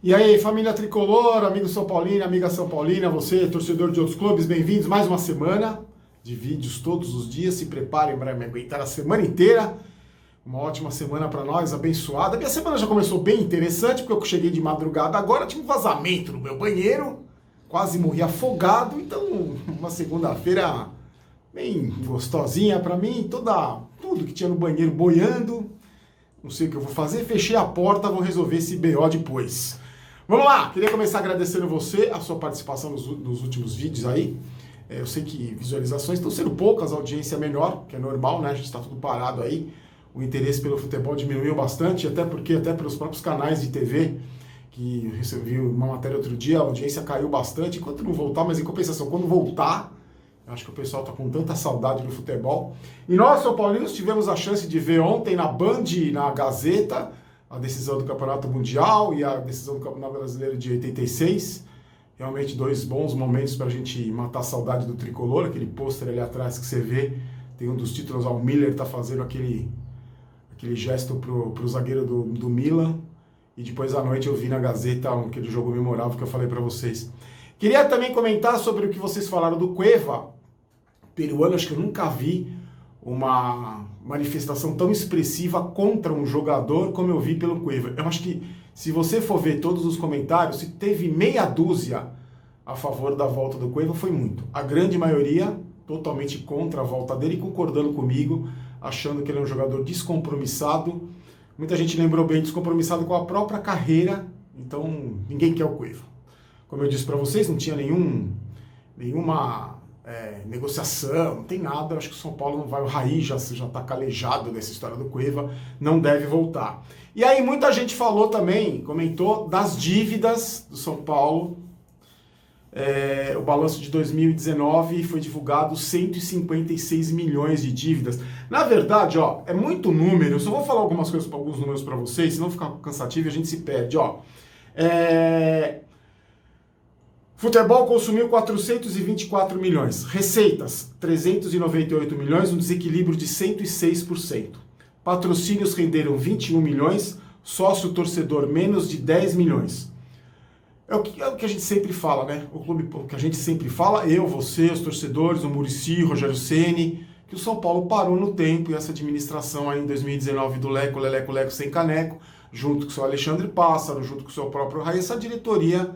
E aí, família tricolor, amigo São Paulino, amiga São Paulina, você, torcedor de outros clubes, bem-vindos. Mais uma semana de vídeos todos os dias. Se preparem para me aguentar a semana inteira. Uma ótima semana para nós, abençoada. Minha semana já começou bem interessante, porque eu cheguei de madrugada agora, tinha um vazamento no meu banheiro, quase morri afogado. Então, uma segunda-feira bem gostosinha para mim, tudo que tinha no banheiro boiando. Não sei o que eu vou fazer, fechei a porta, vou resolver esse BO depois. Vamos lá, queria começar agradecendo você, a sua participação nos últimos vídeos aí. Eu sei que visualizações estão sendo poucas, a audiência é menor, que é normal, né? A gente está tudo parado aí. O interesse pelo futebol diminuiu bastante, até pelos próprios canais de TV, que recebi uma matéria outro dia, a audiência caiu bastante. Enquanto não voltar, mas em compensação, quando voltar, eu acho que o pessoal está com tanta saudade do futebol. E nós, São Paulinos, tivemos a chance de ver ontem na Band, na Gazeta, a decisão do Campeonato Mundial e a decisão do Campeonato Brasileiro de 86. Realmente dois bons momentos para a gente matar a saudade do tricolor. Aquele pôster ali atrás que você vê, tem um dos títulos, o Miller está fazendo aquele gesto pro zagueiro do Milan. E depois à noite eu vi na Gazeta aquele jogo memorável que eu falei para vocês. Queria também comentar sobre o que vocês falaram do Cueva, peruano. Acho que eu nunca vi uma manifestação tão expressiva contra um jogador como eu vi pelo Cueva. Eu acho que se você for ver todos os comentários, se teve meia dúzia a favor da volta do Cueva, foi muito. A grande maioria totalmente contra a volta dele, concordando comigo, achando que ele é um jogador descompromissado. Muita gente lembrou bem, descompromissado com a própria carreira, então ninguém quer o Cueva. Como eu disse para vocês, não tinha nenhuma negociação, não tem nada. Acho que o São Paulo não vai, o Raí já está calejado dessa história do Cueva, não deve voltar. E aí muita gente falou também, comentou das dívidas do São Paulo. O balanço de 2019 foi divulgado 156 milhões de dívidas. Na verdade, é muito número. Eu só vou falar alguns números para vocês, senão fica cansativo e a gente se perde. Futebol consumiu 424 milhões, receitas 398 milhões, um desequilíbrio de 106%. Patrocínios renderam 21 milhões, sócio-torcedor menos de 10 milhões. É o que a gente sempre fala, né? O que a gente sempre fala, eu, você, os torcedores, o Muricy, o Rogério Ceni, que o São Paulo parou no tempo e essa administração aí em 2019 do Leco, Leleco, Leco sem caneco, junto com o seu Alexandre Pássaro, junto com o seu próprio Raí, essa diretoria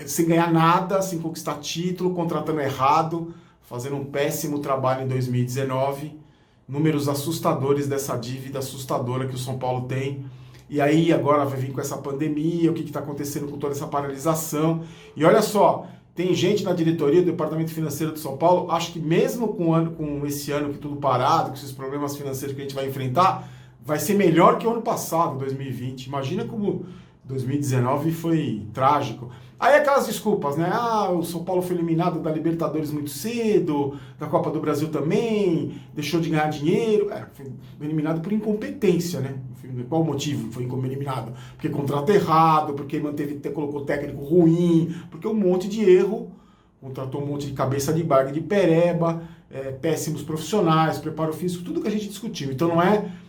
sem ganhar nada, sem conquistar título, contratando errado, fazendo um péssimo trabalho em 2019, números assustadores dessa dívida assustadora que o São Paulo tem. E aí agora vai vir com essa pandemia, o que está acontecendo com toda essa paralisação. E olha só, tem gente na diretoria do Departamento Financeiro do São Paulo, acho que mesmo com esse ano que tudo parado, com esses problemas financeiros que a gente vai enfrentar, vai ser melhor que o ano passado, 2020. Imagina como 2019 foi trágico. Aí aquelas desculpas, né? O São Paulo foi eliminado da Libertadores muito cedo, da Copa do Brasil também, deixou de ganhar dinheiro. Foi eliminado por incompetência, né? Qual o motivo foi eliminado? Porque contrato errado, porque colocou técnico ruim, porque um monte de erro, contratou um monte de cabeça de barca, de pereba, péssimos profissionais, preparo físico, tudo que a gente discutiu. Então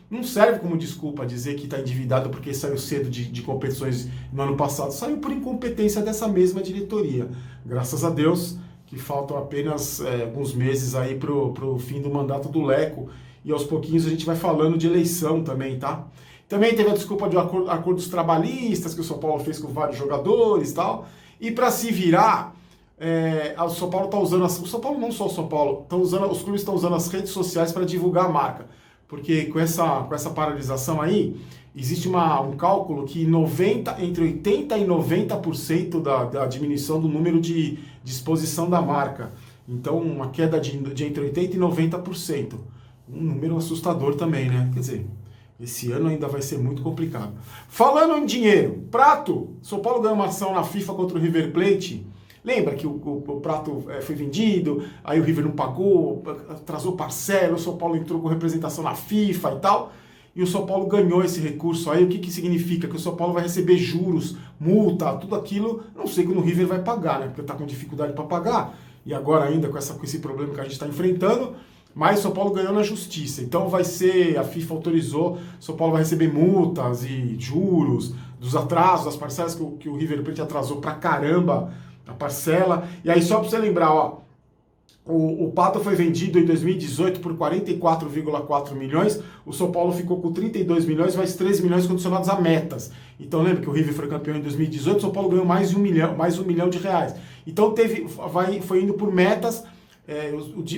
não serve como desculpa dizer que está endividado porque saiu cedo de competições no ano passado. Saiu por incompetência dessa mesma diretoria. Graças a Deus que faltam apenas alguns meses aí pro fim do mandato do Leco. E aos pouquinhos a gente vai falando de eleição também, tá? Também teve a desculpa de acordos trabalhistas que o São Paulo fez com vários jogadores e tal. E para se virar, o São Paulo está usando... O São Paulo, não só o São Paulo, os clubes estão usando as redes sociais para divulgar a marca. Porque com essa paralisação aí, existe um cálculo que entre 80% e 90% da diminuição do número de exposição da marca. Então, uma queda de entre 80% e 90%. Um número assustador também, né? Quer dizer, esse ano ainda vai ser muito complicado. Falando em dinheiro, Prato, São Paulo ganhou uma ação na FIFA contra o River Plate. Lembra que o Prato foi vendido, aí o River não pagou, atrasou parcela, o São Paulo entrou com representação na FIFA e tal, e o São Paulo ganhou esse recurso aí. O que significa? Que o São Paulo vai receber juros, multa, tudo aquilo, não sei como o River vai pagar, né? Porque está com dificuldade para pagar, e agora ainda com esse problema que a gente está enfrentando, mas o São Paulo ganhou na justiça. Então a FIFA autorizou, o São Paulo vai receber multas e juros, dos atrasos, das parcelas que o River Plate atrasou pra caramba a parcela. E aí só pra você lembrar, ó, o Pato foi vendido em 2018 por 44,4 milhões, o São Paulo ficou com 32 milhões, mais 13 milhões condicionados a metas. Então lembra que o River foi campeão em 2018, o São Paulo ganhou mais de 1 milhão de reais. Então foi indo por metas,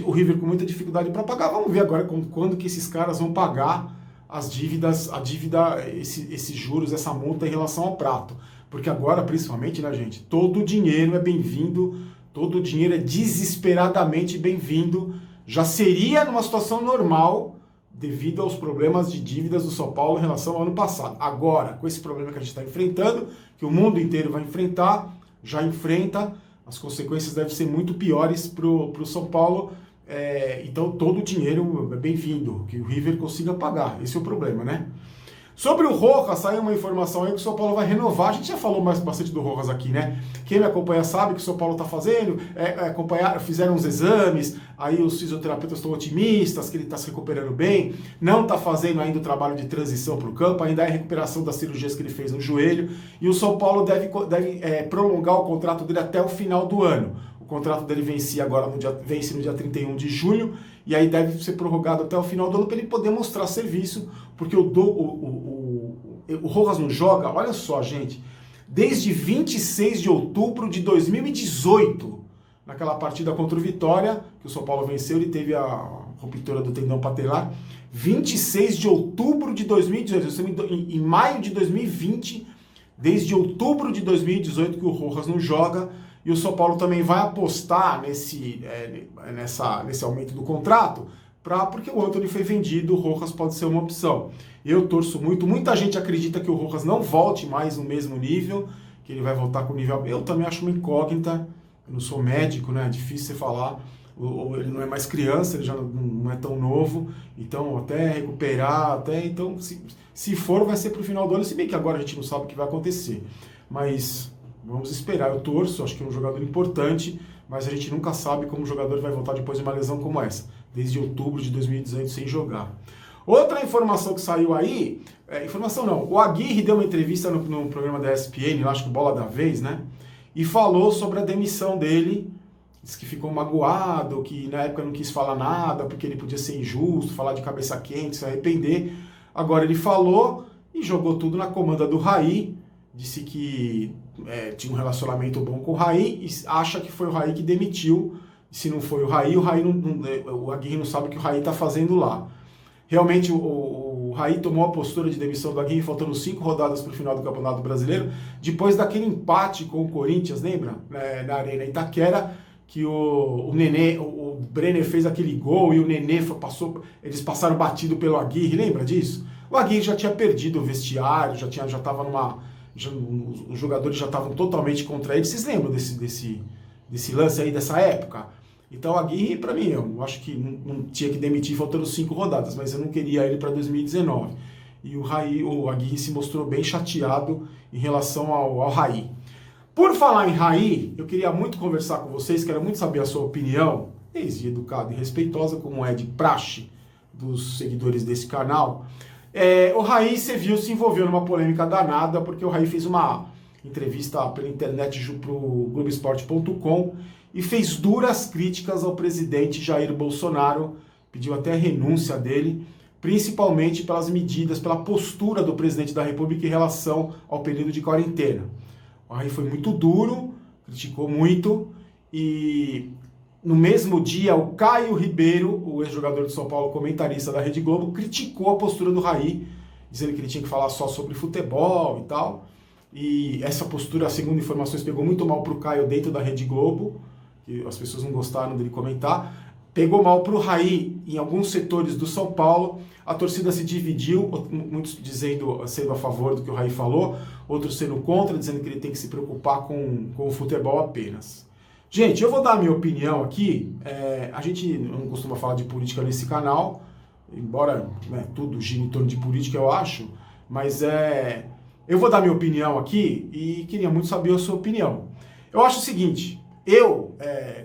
o River com muita dificuldade para pagar. Vamos ver agora quando que esses caras vão pagar as dívidas, esses juros, essa multa em relação ao Prato. Porque agora, principalmente, né, gente, todo o dinheiro é bem-vindo, todo o dinheiro é desesperadamente bem-vindo. Já seria numa situação normal devido aos problemas de dívidas do São Paulo em relação ao ano passado. Agora, com esse problema que a gente está enfrentando, que o mundo inteiro vai enfrentar, já enfrenta, as consequências devem ser muito piores para o São Paulo. Então todo o dinheiro é bem-vindo, que o River consiga pagar. Esse é o problema, né? Sobre o Rojas, saiu uma informação aí que o São Paulo vai renovar. A gente já falou bastante do Rojas aqui, né? Quem me acompanha sabe que o São Paulo está fazendo, fizeram uns exames, aí os fisioterapeutas estão otimistas, que ele está se recuperando bem, não está fazendo ainda o trabalho de transição para o campo, ainda é a recuperação das cirurgias que ele fez no joelho, e o São Paulo deve prolongar o contrato dele até o final do ano. O contrato dele vence no dia 31 de julho, e aí deve ser prorrogado até o final do ano para ele poder mostrar serviço, porque o Rojas não joga, olha só, gente, desde 26 de outubro de 2018, naquela partida contra o Vitória, que o São Paulo venceu, ele teve a ruptura do tendão patelar, 26 de outubro de 2018, em maio de 2020, desde outubro de 2018 que o Rojas não joga. E o São Paulo também vai apostar nesse aumento do contrato, porque o Antony foi vendido, o Rojas pode ser uma opção. Eu torço muito, muita gente acredita que o Rojas não volte mais no mesmo nível, que ele vai voltar com o nível... Eu também acho uma incógnita, eu não sou médico, né? É difícil você falar, ele não é mais criança, ele já não é tão novo, então até recuperar, então se for vai ser pro final do ano, se bem que agora a gente não sabe o que vai acontecer, mas... Vamos esperar, eu torço, acho que é um jogador importante, mas a gente nunca sabe como o jogador vai voltar depois de uma lesão como essa, desde outubro de 2018 sem jogar. Outra informação que saiu aí, informação não, o Aguirre deu uma entrevista no programa da ESPN, acho que Bola da Vez, né? E falou sobre a demissão dele, disse que ficou magoado, que na época não quis falar nada, porque ele podia ser injusto, falar de cabeça quente, se arrepender. Agora ele falou e jogou tudo na comanda do Raí, disse que tinha um relacionamento bom com o Raí e acha que foi o Raí que demitiu. E se não foi o Raí o Aguirre não sabe o que o Raí está fazendo lá. Realmente o Raí tomou a postura de demissão do Aguirre faltando 5 rodadas para o final do Campeonato Brasileiro, depois daquele empate com o Corinthians, lembra? Na Arena Itaquera, que o Brenner fez aquele gol e o Nenê eles passaram batido pelo Aguirre, lembra disso? O Aguirre já tinha perdido o vestiário, já estava os jogadores já estavam totalmente contra ele. Vocês lembram desse lance aí, dessa época? Então, o Aguirre, para mim, eu acho que não tinha que demitir faltando 5 rodadas, mas eu não queria ele para 2019. E o Aguirre se mostrou bem chateado em relação ao Raí. Por falar em Raí, eu queria muito conversar com vocês, quero muito saber a sua opinião, ex-educada e respeitosa, como é de praxe dos seguidores desse canal. O Raí, você viu, se envolveu numa polêmica danada, porque o Raí fez uma entrevista pela internet para o Globoesporte.com e fez duras críticas ao presidente Jair Bolsonaro, pediu até a renúncia dele, principalmente pelas medidas, pela postura do presidente da República em relação ao período de quarentena. O Raí foi muito duro, criticou muito, e no mesmo dia o Caio Ribeiro, o ex-jogador de São Paulo, comentarista da Rede Globo, criticou a postura do Raí, dizendo que ele tinha que falar só sobre futebol e tal. E essa postura, segundo informações, pegou muito mal para o Caio dentro da Rede Globo, que as pessoas não gostaram dele comentar. Pegou mal para o Raí em alguns setores do São Paulo. A torcida se dividiu, muitos sendo a favor do que o Raí falou, outros sendo contra, dizendo que ele tem que se preocupar com o futebol apenas. Gente, eu vou dar a minha opinião aqui. A gente não costuma falar de política nesse canal, embora tudo gira em torno de política, eu acho, mas eu vou dar minha opinião aqui e queria muito saber a sua opinião. Eu acho o seguinte, eu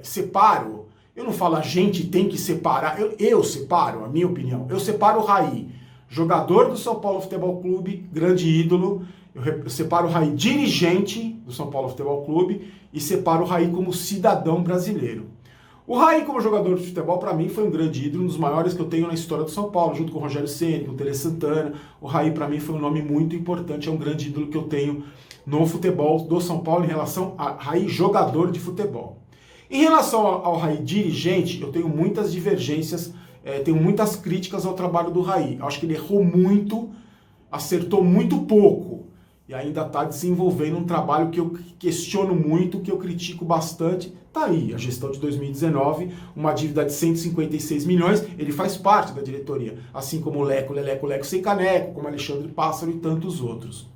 separo, eu não falo a gente tem que separar, eu separo, a minha opinião, eu separo o Raí, jogador do São Paulo Futebol Clube, grande ídolo, Eu separo o Raí dirigente do São Paulo Futebol Clube e separo o Raí como cidadão brasileiro. O Raí, como jogador de futebol, para mim foi um grande ídolo, um dos maiores que eu tenho na história do São Paulo, junto com o Rogério Ceni, com o Tele Santana. O Raí, para mim, foi um nome muito importante, é um grande ídolo que eu tenho no futebol do São Paulo em relação a Raí jogador de futebol. Em relação ao Raí dirigente, eu tenho muitas divergências, tenho muitas críticas ao trabalho do Raí. Eu acho que ele errou muito, acertou muito pouco e ainda está desenvolvendo um trabalho que eu questiono muito, que eu critico bastante. Tá aí, a gestão de 2019, uma dívida de 156 milhões, ele faz parte da diretoria, assim como o Leco sem caneco, como Alexandre Pássaro e tantos outros.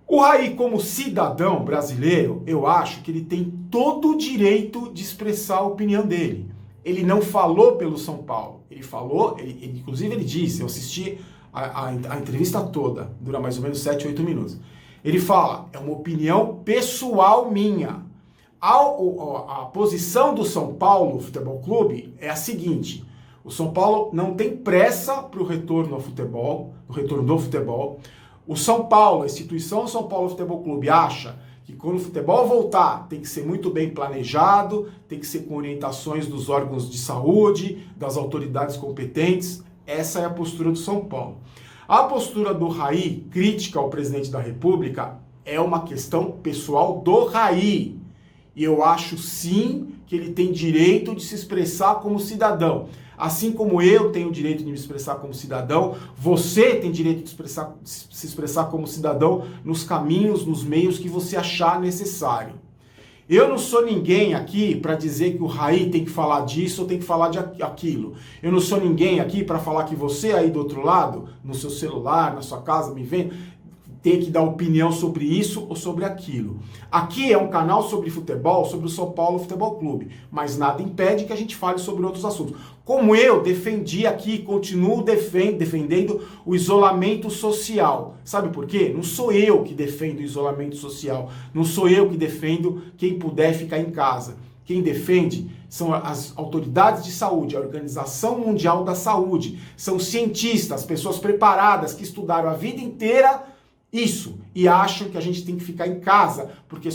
O Raí, como cidadão brasileiro, eu acho que ele tem todo o direito de expressar a opinião dele. Ele não falou pelo São Paulo, ele falou, inclusive ele disse, eu assisti a entrevista toda, dura mais ou menos 7, 8 minutos. Ele fala, é uma opinião pessoal minha. A posição do São Paulo Futebol Clube é a seguinte, o São Paulo não tem pressa para o retorno ao futebol, o retorno do futebol. O São Paulo, a instituição São Paulo Futebol Clube acha que quando o futebol voltar tem que ser muito bem planejado, tem que ser com orientações dos órgãos de saúde, das autoridades competentes. Essa é a postura do São Paulo. A postura do Raí, crítica ao presidente da República, é uma questão pessoal do Raí. E eu acho sim que ele tem direito de se expressar como cidadão. Assim como eu tenho o direito de me expressar como cidadão, você tem direito de se expressar como cidadão nos caminhos, nos meios que você achar necessário. Eu não sou ninguém aqui para dizer que o Raí tem que falar disso ou tem que falar de aquilo. Eu não sou ninguém aqui para falar que você aí do outro lado, no seu celular, na sua casa, me vendo, tem que dar opinião sobre isso ou sobre aquilo. Aqui é um canal sobre futebol, sobre o São Paulo Futebol Clube, mas nada impede que a gente fale sobre outros assuntos. Como eu defendi aqui, continuo defendendo o isolamento social. Sabe por quê? Não sou eu que defendo o isolamento social, não sou eu que defendo quem puder ficar em casa. Quem defende são as autoridades de saúde, a Organização Mundial da Saúde, são cientistas, pessoas preparadas que estudaram a vida inteira isso, e acham que a gente tem que ficar em casa, porque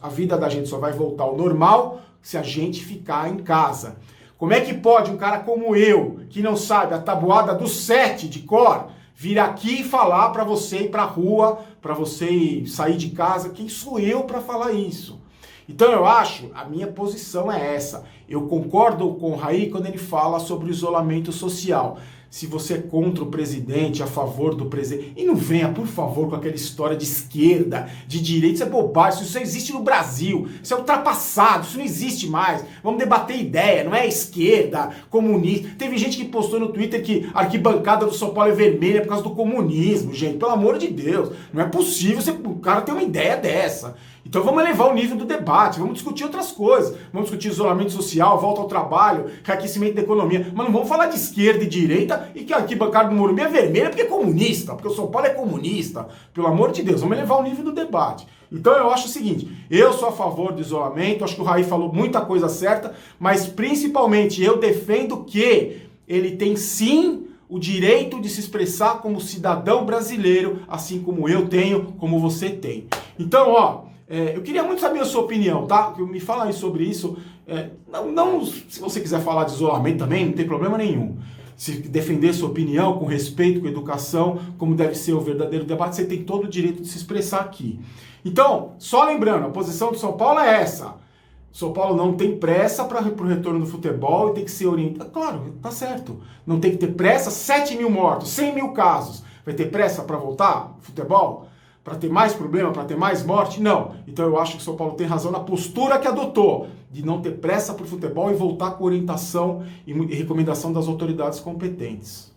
a vida da gente só vai voltar ao normal se a gente ficar em casa. Como é que pode um cara como eu, que não sabe a tabuada do 7 de cor, vir aqui e falar para você ir pra rua, para você sair de casa? Quem sou eu para falar isso? Então eu acho, a minha posição é essa. Eu concordo com o Raí quando ele fala sobre o isolamento social. Se você é contra o presidente, a favor do presidente... E não venha, por favor, com aquela história de esquerda, de direita. Isso é bobagem, isso só existe no Brasil. Isso é ultrapassado, isso não existe mais. Vamos debater ideia, não é esquerda, comunista. Teve gente que postou no Twitter que a arquibancada do São Paulo é vermelha por causa do comunismo, gente. Pelo amor de Deus, não é possível o cara ter uma ideia dessa. Então vamos elevar o nível do debate, vamos discutir outras coisas, vamos discutir isolamento social, volta ao trabalho, reaquecimento da economia, mas não vamos falar de esquerda e direita e que a arquibancada do Morumbi é vermelha porque é comunista, porque o São Paulo é comunista. Pelo amor de Deus, vamos elevar o nível do debate. Então eu acho o seguinte, eu sou a favor do isolamento, acho que o Raí falou muita coisa certa, mas principalmente eu defendo que ele tem sim o direito de se expressar como cidadão brasileiro, assim como eu tenho, como você tem. Então, eu queria muito saber a sua opinião, tá? Me fala aí sobre isso. Não, se você quiser falar de isolamento também, não tem problema nenhum. Se defender sua opinião com respeito, com educação, como deve ser o verdadeiro debate, você tem todo o direito de se expressar aqui. Então, só lembrando, a posição do São Paulo é essa. São Paulo não tem pressa para o retorno do futebol e tem que ser orientado. Claro, tá certo. Não tem que ter pressa, 7 mil mortos, 100 mil casos. Vai ter pressa para voltar futebol? Para ter mais problema, para ter mais morte? Não. Então eu acho que o São Paulo tem razão na postura que adotou, de não ter pressa para o futebol e voltar com orientação e recomendação das autoridades competentes.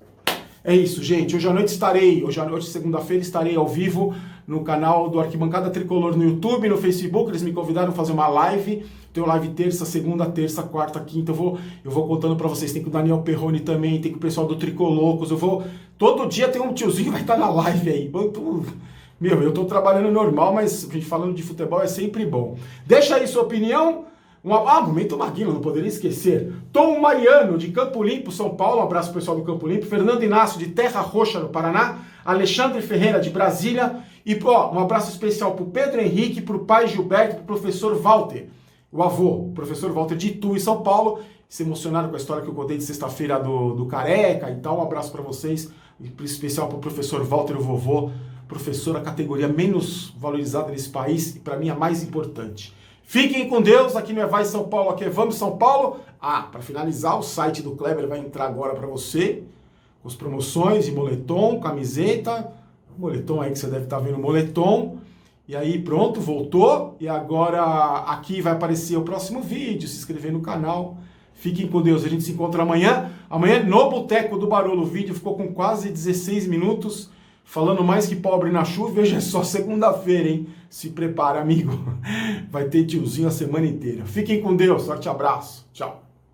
É isso, gente. Hoje à noite segunda-feira, estarei ao vivo no canal do Arquibancada Tricolor no YouTube, no Facebook. Eles me convidaram a fazer uma live. Tenho live terça, segunda, terça, quarta, quinta. Eu vou contando pra vocês. Tem com o Daniel Perrone também, tem com o pessoal do Tricolocos. Todo dia tem um tiozinho que vai estar na live aí. Eu tô trabalhando normal, mas a gente falando de futebol é sempre bom. Deixa aí sua opinião. Momento Maguila, não poderia esquecer. Tom Mariano, de Campo Limpo, São Paulo. Um abraço pro pessoal do Campo Limpo. Fernando Inácio, de Terra Roxa, no Paraná. Alexandre Ferreira, de Brasília. E um abraço especial pro Pedro Henrique, pro pai Gilberto, pro professor Walter, o avô, o professor Walter de Itu, em São Paulo. Se emocionaram com a história que eu contei de sexta-feira do Careca e tal. Um abraço para vocês, em especial pro professor Walter, o vovô, professor, a categoria menos valorizada nesse país e para mim a mais importante. Fiquem com Deus, aqui não é Vai São Paulo, aqui é Vamos São Paulo. Para finalizar, o site do Kleber vai entrar agora para você, com as promoções de moletom, camiseta, moletom aí que você deve estar vendo, moletom. E aí pronto, voltou. E agora aqui vai aparecer o próximo vídeo, se inscrever no canal. Fiquem com Deus, a gente se encontra amanhã. Amanhã no Boteco do Barolo, o vídeo ficou com quase 16 minutos, falando mais que pobre na chuva. Hoje é só segunda-feira, hein? Se prepara, amigo. Vai ter tiozinho a semana inteira. Fiquem com Deus, forte abraço. Tchau.